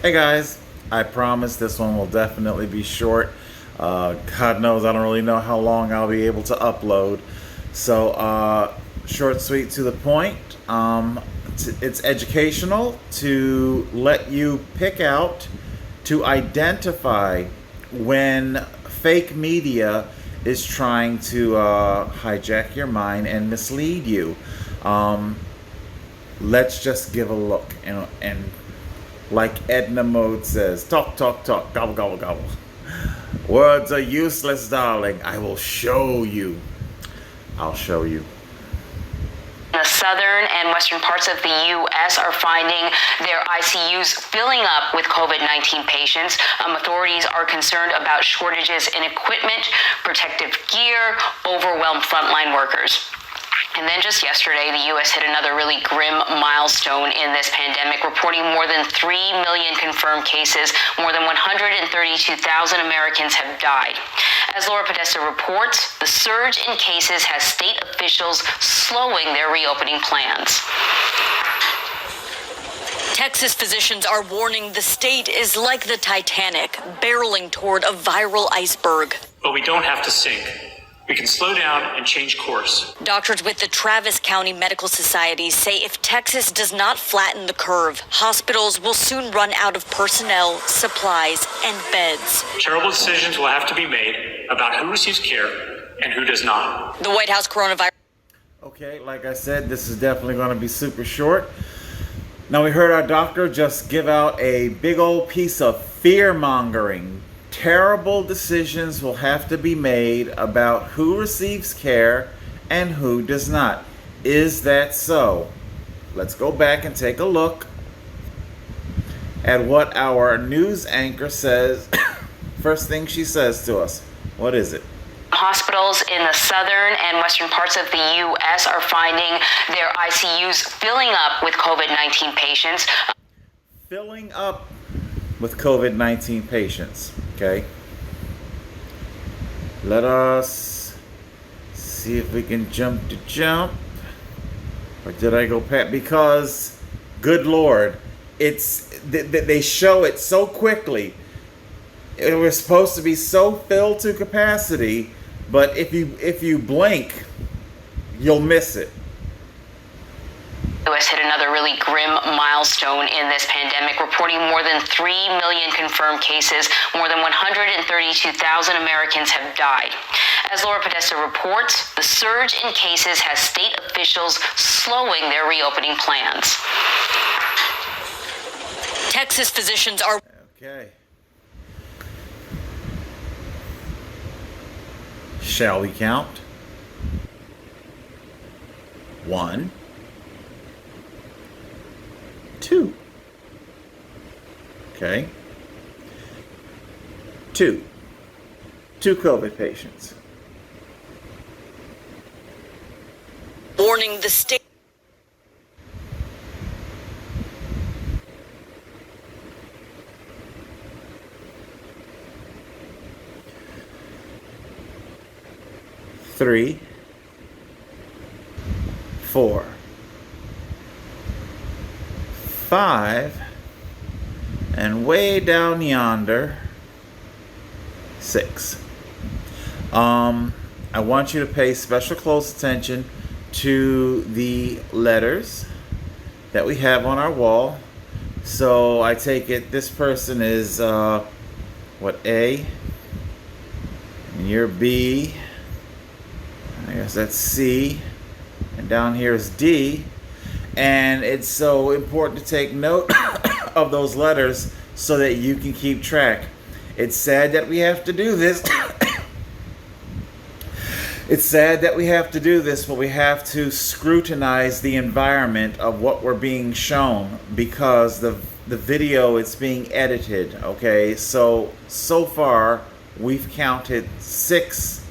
Hey guys, I promise this one will definitely be short. God knows I don't really know how long I'll be able to upload. So, short, sweet, to the point. It's educational to let you pick out, to identify when fake media is trying to hijack your mind and mislead you. Um, let's just give a look and like Edna Mode says, talk, talk, talk, gobble, gobble, gobble. Words are useless, darling. I will show you. I'll show you. The southern and western parts of the U.S. are finding their ICUs filling up with COVID-19 patients. Authorities are concerned about shortages in equipment, protective gear, overwhelmed frontline workers. And then just yesterday, the U.S. hit another really grim milestone in this pandemic, reporting more than 3 million confirmed cases. More than 132,000 Americans have died. As Laura Podesta reports, the surge in cases has state officials slowing their reopening plans. Texas physicians are warning the state is like the Titanic, barreling toward a viral iceberg. But we don't have to sink. We can slow down and change course. Doctors with the Travis County Medical Society say if Texas does not flatten the curve, hospitals will soon run out of personnel, supplies, and beds. Terrible decisions will have to be made about who receives care and who does not. The White House coronavirus. Okay, like I said, this is definitely going to be super short. Now, we heard our doctor just give out a big old piece of fear-mongering. Terrible decisions will have to be made about who receives care and who does not. Is that so? Let's go back and take a look at what our news anchor says. First thing she says to us. What is it? Hospitals in the southern and western parts of the U.S. are finding their ICUs filling up with COVID-19 patients. Filling up with COVID-19 patients. Okay. Let us see if we can jump to jump. Or did I go past? Because, good Lord, they show it so quickly. It was supposed to be so filled to capacity, but if you blink, you'll miss it. The U.S. hit another really grim milestone in this pandemic, reporting more than 3 million confirmed cases. More than 132,000 Americans have died. As Laura Podesta reports, the surge in cases has state officials slowing their reopening plans. Texas physicians are. Okay. Shall we count? 1, 2. Okay. 2 COVID patients. Warning the state. Three, 4, 5, and way down yonder, 6. I want you to pay special close attention to the letters that we have on our wall. So I take it this person is what, A, and you're B. I guess that's C, and down here is D, and it's so important to take note of those letters so that you can keep track. It's sad that we have to do this. It's sad that we have to do this, but we have to scrutinize the environment of what we're being shown because the video is being edited, okay? So far, we've counted 6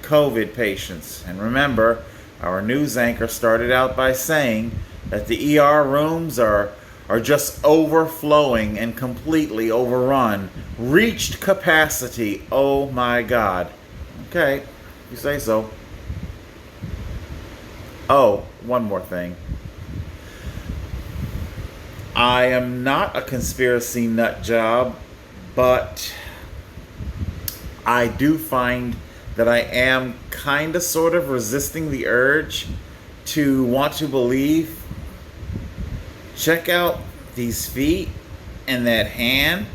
COVID patients. And remember, our news anchor started out by saying that the ER rooms are just overflowing and completely overrun. Reached capacity. Oh my God. Okay, you say so. Oh, one more thing. I am not a conspiracy nut job, but I do find that I am kind of sort of resisting the urge to want to believe. Check out these feet and that hand.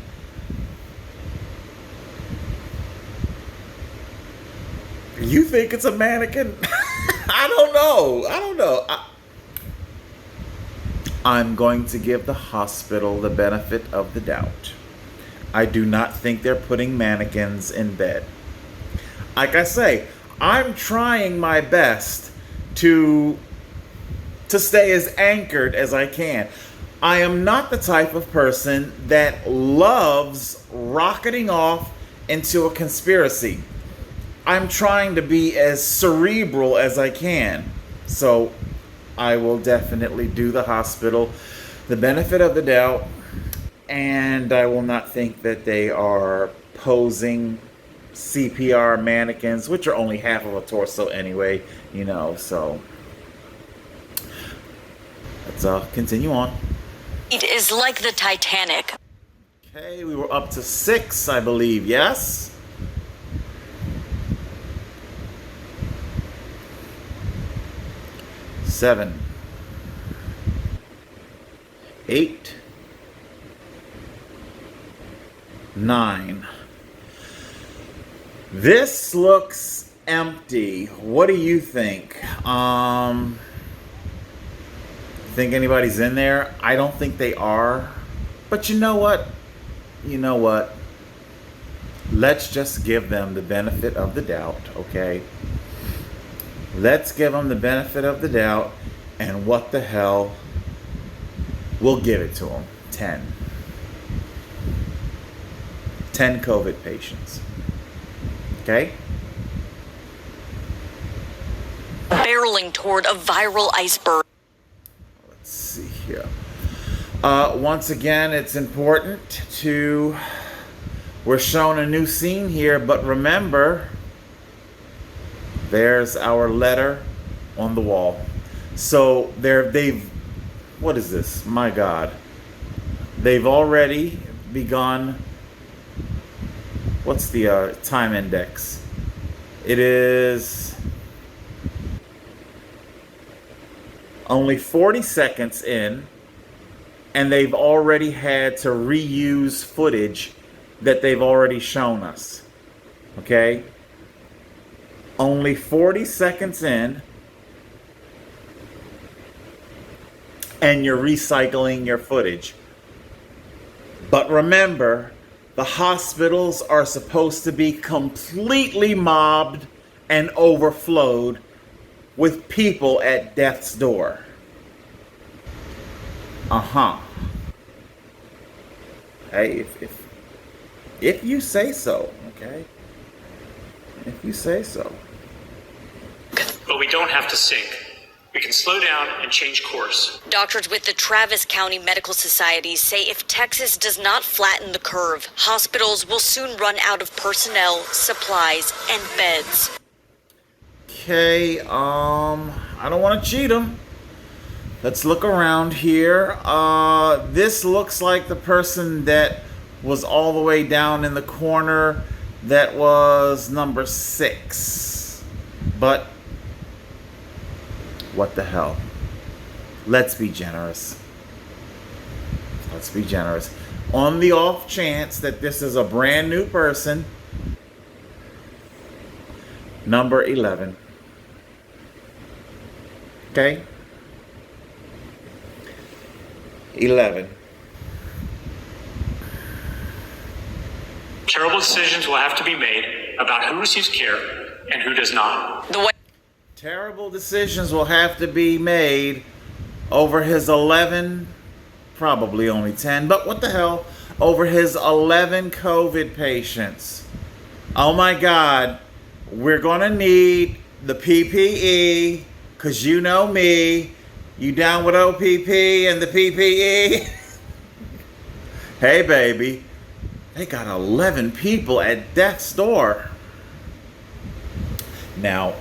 You think it's a mannequin? I don't know. I'm going to give the hospital the benefit of the doubt. I do not think they're putting mannequins in bed. Like I say, I'm trying my best to stay as anchored as I can. I am not the type of person that loves rocketing off into a conspiracy. I'm trying to be as cerebral as I can. So I will definitely do the hospital the benefit of the doubt, and I will not think that they are posing CPR mannequins, which are only half of a torso anyway, so let's continue on. It is like the Titanic. Okay, we were up to 6, I believe, yes? Seven, 8, 9. This looks empty. What do you think? Think anybody's in there? I don't think they are. But you know what? Let's just give them the benefit of the doubt, okay? Let's give them the benefit of the doubt, and what the hell? We'll give it to them. 10. 10 COVID patients. Okay? Barreling toward a viral iceberg. Let's see here. Once again, it's important we're shown a new scene here, but remember, there's our letter on the wall. So what is this? My God. They've already begun. What's the time index? It is only 40 seconds in, and they've already had to reuse footage that they've already shown us. Okay? Only 40 seconds in, and you're recycling your footage. But remember, the hospitals are supposed to be completely mobbed and overflowed with people at death's door. Hey, if you say so, okay? If you say so. But we don't have to sink. We can slow down and change course. Doctors with the Travis County Medical Society say if Texas does not flatten the curve, hospitals will soon run out of personnel, supplies, and beds. Okay, I don't want to cheat them. Let's look around here. This looks like the person that was all the way down in the corner. That was number 6. But what the hell? Let's be generous. Let's be generous. On the off chance that this is a brand new person, number 11. Okay? 11. Terrible decisions will have to be made about who receives care and who does not. Terrible decisions will have to be made over his 11, probably only 10, but what the hell, over his 11 COVID patients. Oh my God, we're gonna need the PPE, because you know me, you down with OPP and the PPE? Hey baby, they got 11 people at death's door. Now,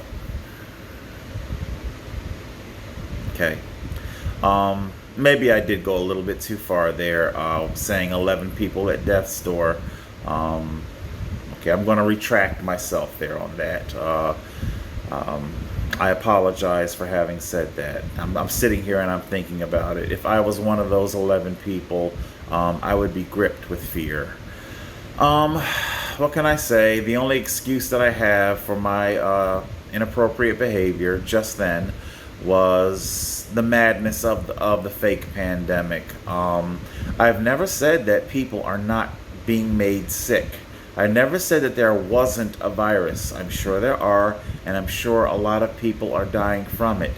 okay. maybe I did go a little bit too far there, saying 11 people at death's door. Okay, I'm going to retract myself there on that. I apologize for having said that. I'm sitting here and I'm thinking about it. If I was one of those 11 people, I would be gripped with fear. What can I say? The only excuse that I have for my inappropriate behavior just then was the madness of the fake pandemic. I've never said that people are not being made sick. I never said that there wasn't a virus. I'm sure there are, and I'm sure a lot of people are dying from it.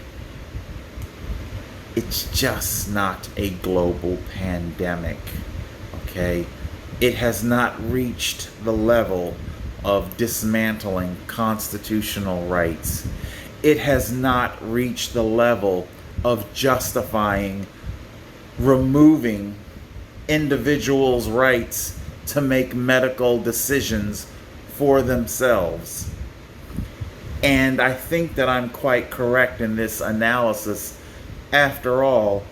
It's just not a global pandemic, okay? It has not reached the level of dismantling constitutional rights. It has not reached the level of justifying removing individuals' rights to make medical decisions for themselves. And I think that I'm quite correct in this analysis. After all,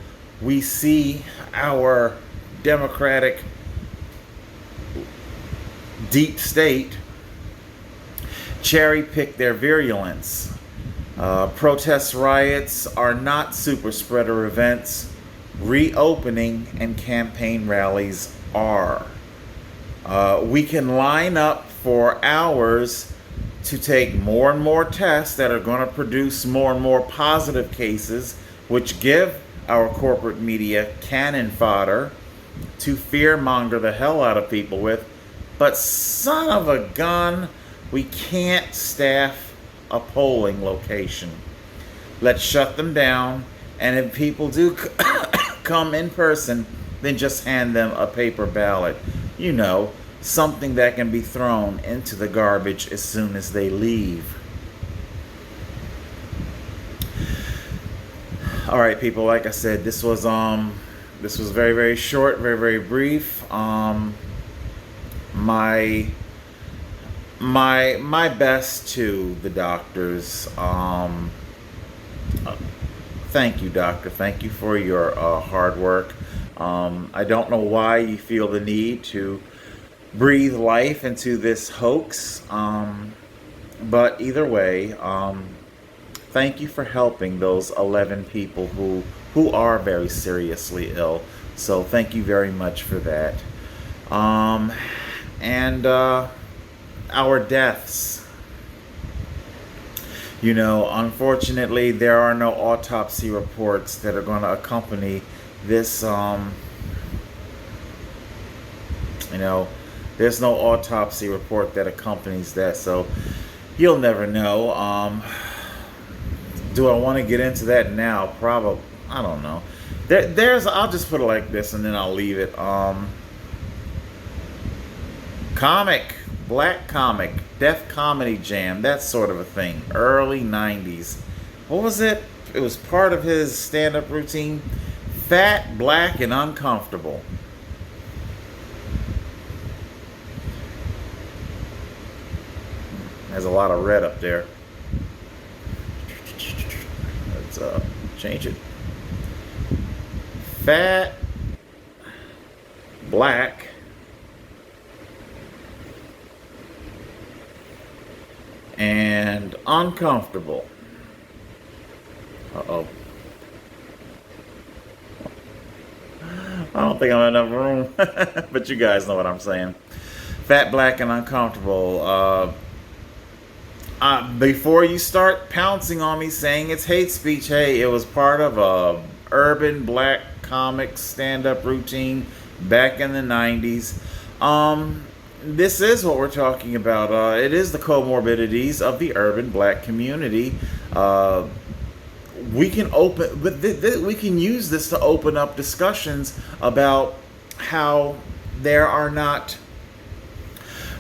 we see our democratic deep state cherry pick their virulence. Protest riots are not super spreader events. Reopening and campaign rallies are. We can line up for hours to take more and more tests that are going to produce more and more positive cases, which give our corporate media cannon fodder to fear-monger the hell out of people with. But son of a gun, we can't staff a polling location. Let's shut them down, and if people do come in person, then just hand them a paper ballot. You know, something that can be thrown into the garbage as soon as they leave. All right, people, like I said, this was very, very short, very, very brief. My best to the doctors. Thank you, doctor. Thank you for your hard work. I don't know why you feel the need to breathe life into this hoax, but either way, thank you for helping those 11 people who are very seriously ill. So thank you very much for that. And our deaths. You know, unfortunately, there are no autopsy reports that are going to accompany this. You know, there's no autopsy report that accompanies that, so you'll never know. Do I want to get into that now? Probably. I don't know. I'll just put it like this, and then I'll leave it. Black comic, Def Comedy Jam, that sort of a thing. Early 90s. What was it? It was part of his stand-up routine. Fat, black, and uncomfortable. There's a lot of red up there. Let's change it. Fat, black, and uncomfortable. Uh-oh. I don't think I'm in enough room. But you guys know what I'm saying. Fat, black, and uncomfortable. Before you start pouncing on me saying it's hate speech, hey, it was part of a urban black comic stand-up routine back in the 90s. This is what we're talking about. It is the comorbidities of the urban black community. We can we can use this to open up discussions about how there are not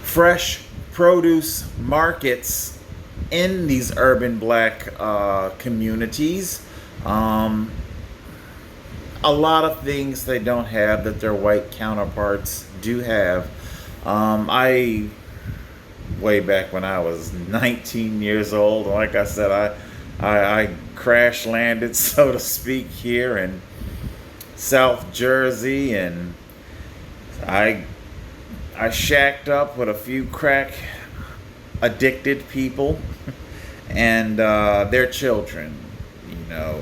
fresh produce markets in these urban black communities. A lot of things they don't have that their white counterparts do have. Way back when I was 19 years old, like I said, I crash landed, so to speak, here, and South Jersey, and I shacked up with a few crack addicted people and their children. You know,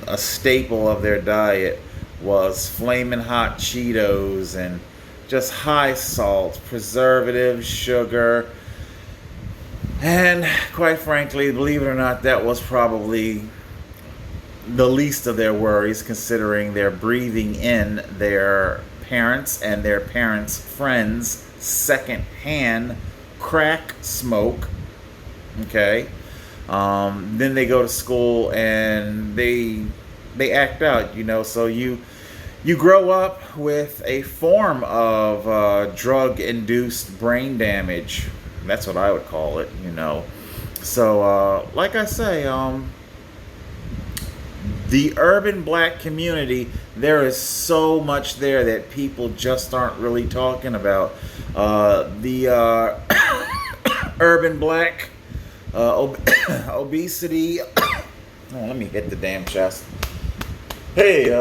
a staple of their diet was flaming hot Cheetos and just high salt, preservatives, sugar. And quite frankly, believe it or not, that was probably the least of their worries, considering they're breathing in their parents and their parents' friends' secondhand crack smoke. Okay, then they go to school and they act out. You know, so you grow up with a form of drug-induced brain damage. That's what I would call it. You know, so like I say, the urban black community, there is so much there that people just aren't really talking about. The urban black obesity. Oh, let me hit the damn chest. Hey,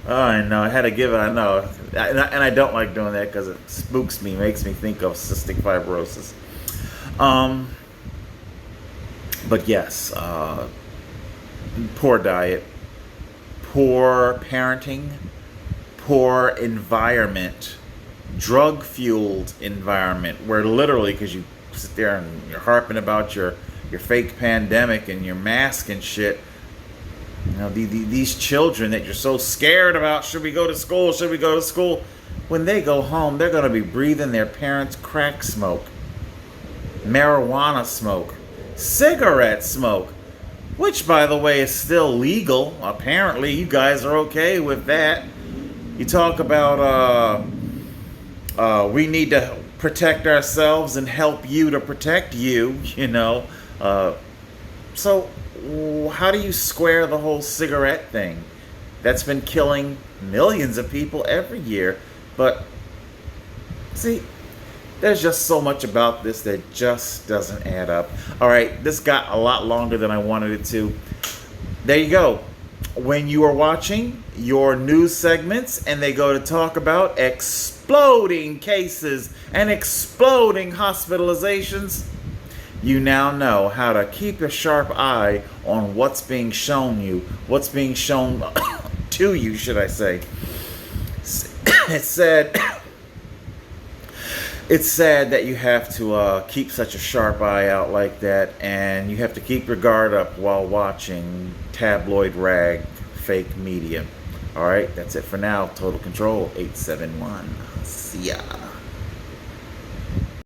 I know, I had to give it, I know. And I don't like doing that because it spooks me, makes me think of cystic fibrosis. But yes, poor diet, poor parenting, poor environment, drug-fueled environment, where literally, because you sit there and you're harping about your fake pandemic and your mask and shit, you know, these children that you're so scared about, should we go to school, should we go to school? When they go home, they're going to be breathing their parents' crack smoke, marijuana smoke, cigarette smoke, which, by the way, is still legal. Apparently, you guys are okay with that. You talk about we need to protect ourselves and help you to protect you, you know. So how do you square the whole cigarette thing? That's been killing millions of people every year. But see, there's just so much about this that just doesn't add up. All right, this got a lot longer than I wanted it to. There you go. When you are watching your news segments and they go to talk about exploding cases and exploding hospitalizations, you now know how to keep a sharp eye on what's being shown you, what's being shown to you, should I say. It's sad that you have to keep such a sharp eye out like that, and you have to keep your guard up while watching tabloid rag fake media. All right, that's it for now. Total Control 871. See ya.